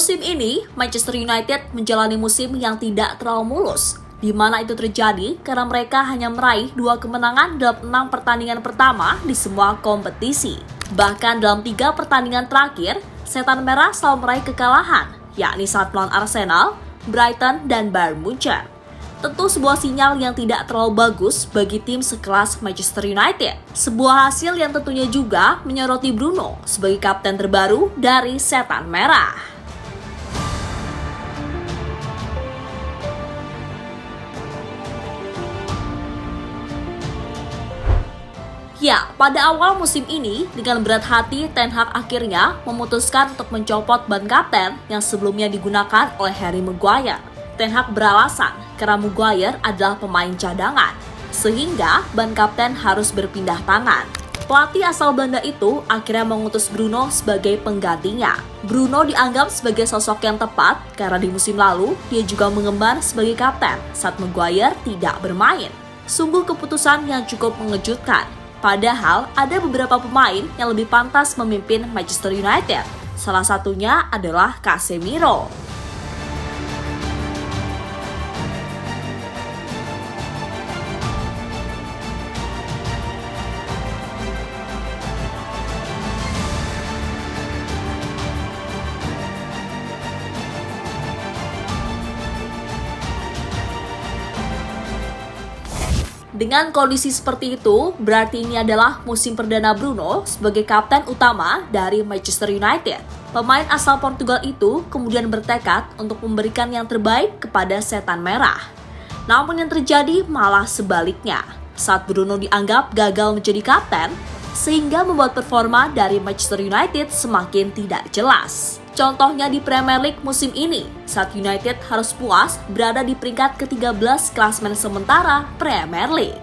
Musim ini, Manchester United menjalani musim yang tidak terlalu mulus, di mana itu terjadi karena mereka hanya meraih 2 kemenangan dalam 6 pertandingan pertama di semua kompetisi. Bahkan dalam 3 pertandingan terakhir, Setan Merah selalu meraih kekalahan, yakni saat melawan Arsenal, Brighton, dan Bayern Munchen. Tentu sebuah sinyal yang tidak terlalu bagus bagi tim sekelas Manchester United. Sebuah hasil yang tentunya juga menyoroti Bruno sebagai kapten terbaru dari Setan Merah. Ya, pada awal musim ini, dengan berat hati Ten Hag akhirnya memutuskan untuk mencopot ban kapten yang sebelumnya digunakan oleh Harry Maguire. Ten Hag beralasan karena Maguire adalah pemain cadangan, sehingga ban kapten harus berpindah tangan. Pelatih asal Belanda itu akhirnya mengutus Bruno sebagai penggantinya. Bruno dianggap sebagai sosok yang tepat karena di musim lalu dia juga mengemban sebagai kapten saat Maguire tidak bermain. Sungguh keputusan yang cukup mengejutkan. Padahal ada beberapa pemain yang lebih pantas memimpin Manchester United. Salah satunya adalah Casemiro. Dengan kondisi seperti itu, berarti ini adalah musim perdana Bruno sebagai kapten utama dari Manchester United. Pemain asal Portugal itu kemudian bertekad untuk memberikan yang terbaik kepada Setan Merah. Namun yang terjadi malah sebaliknya, saat Bruno dianggap gagal menjadi kapten, sehingga membuat performa dari Manchester United semakin tidak jelas. Contohnya di Premier League musim ini, saat United harus puas berada di peringkat ke-13 klasemen sementara Premier League.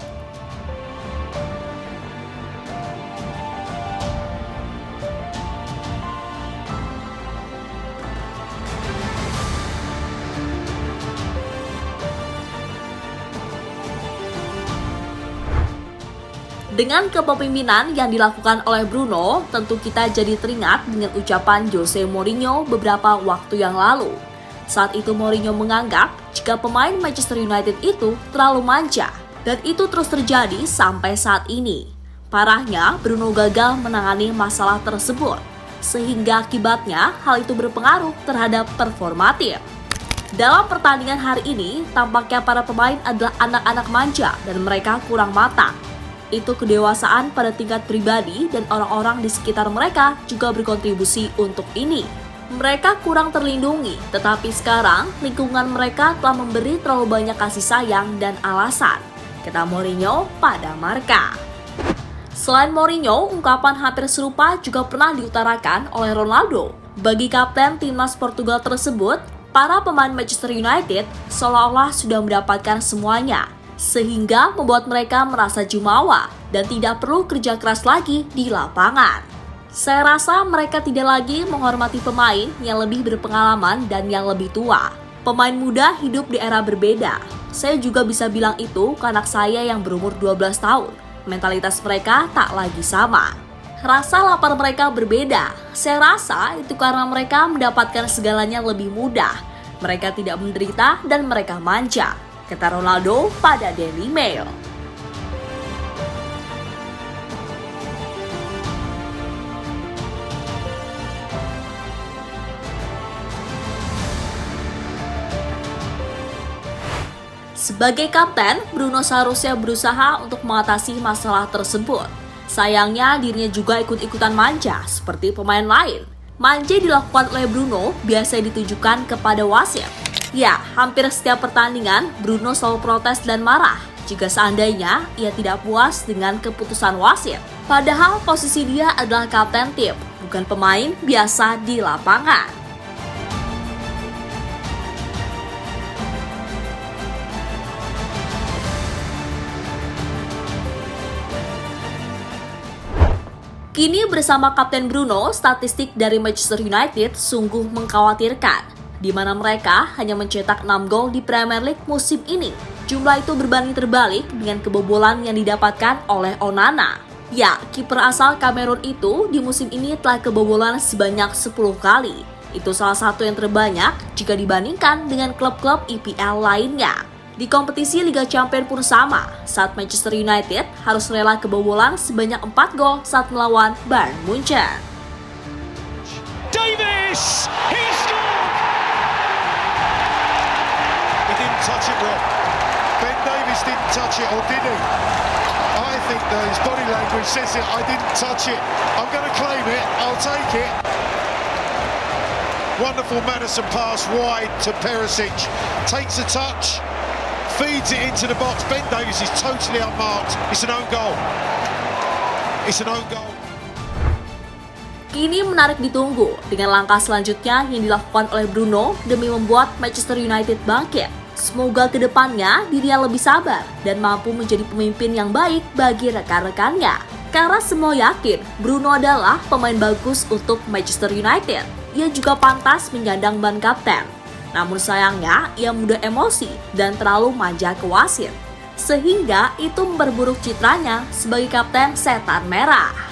Dengan kepemimpinan yang dilakukan oleh Bruno, tentu kita jadi teringat dengan ucapan Jose Mourinho beberapa waktu yang lalu. Saat itu Mourinho menganggap jika pemain Manchester United itu terlalu manja, dan itu terus terjadi sampai saat ini. Parahnya, Bruno gagal menangani masalah tersebut, sehingga akibatnya hal itu berpengaruh terhadap performa tim. Dalam pertandingan hari ini, tampaknya para pemain adalah anak-anak manja dan mereka kurang matang. Itu kedewasaan pada tingkat pribadi dan orang-orang di sekitar mereka juga berkontribusi untuk ini. Mereka kurang terlindungi, tetapi sekarang lingkungan mereka telah memberi terlalu banyak kasih sayang dan alasan, kata Mourinho pada Marca. Selain Mourinho, ungkapan hampir serupa juga pernah diutarakan oleh Ronaldo. Bagi kapten timnas Portugal tersebut, para pemain Manchester United seolah-olah sudah mendapatkan semuanya, sehingga membuat mereka merasa jumawa dan tidak perlu kerja keras lagi di lapangan. Saya rasa mereka tidak lagi menghormati pemain yang lebih berpengalaman dan yang lebih tua. Pemain muda hidup di era berbeda. Saya juga bisa bilang itu ke anak saya yang berumur 12 tahun. Mentalitas mereka tak lagi sama. Rasa lapar mereka berbeda. Saya rasa itu karena mereka mendapatkan segalanya lebih mudah. Mereka tidak menderita dan mereka manja, kata Ronaldo pada Daily Mail. Sebagai kapten, Bruno seharusnya berusaha untuk mengatasi masalah tersebut. Sayangnya dirinya juga ikut-ikutan manja seperti pemain lain. Manja dilakukan oleh Bruno biasanya ditujukan kepada wasit. Ya, hampir setiap pertandingan, Bruno selalu protes dan marah jika seandainya ia tidak puas dengan keputusan wasit. Padahal posisi dia adalah kapten tim, bukan pemain biasa di lapangan. Kini bersama Kapten Bruno, statistik dari Manchester United sungguh mengkhawatirkan, di mana mereka hanya mencetak 6 gol di Premier League musim ini. Jumlah itu berbanding terbalik dengan kebobolan yang didapatkan oleh Onana. Ya, kiper asal Kamerun itu di musim ini telah kebobolan sebanyak 10 kali. Itu salah satu yang terbanyak jika dibandingkan dengan klub-klub EPL lainnya. Di kompetisi Liga Champions pun sama, saat Manchester United harus rela kebobolan sebanyak 4 gol saat melawan Bayern Munchen. Davis! He scored! He didn't touch it well. Ben Davis didn't touch it, or did he? I think that his body language says it. I didn't touch it. I'm going to claim it. I'll take it. Wonderful Maddison pass wide to Perisic. Takes a touch. Feeds it into the box. Ben Davis is totally unmarked. It's an own goal. It's an own goal. Kini menarik ditunggu dengan langkah selanjutnya yang dilakukan oleh Bruno demi membuat Manchester United bangkit. Semoga kedepannya dirinya lebih sabar dan mampu menjadi pemimpin yang baik bagi rekan-rekannya. Karena semua yakin Bruno adalah pemain bagus untuk Manchester United. Ia juga pantas menyandang ban kapten. Namun sayangnya ia mudah emosi dan terlalu manja ke wasit. Sehingga itu memperburuk citranya sebagai kapten setan merah.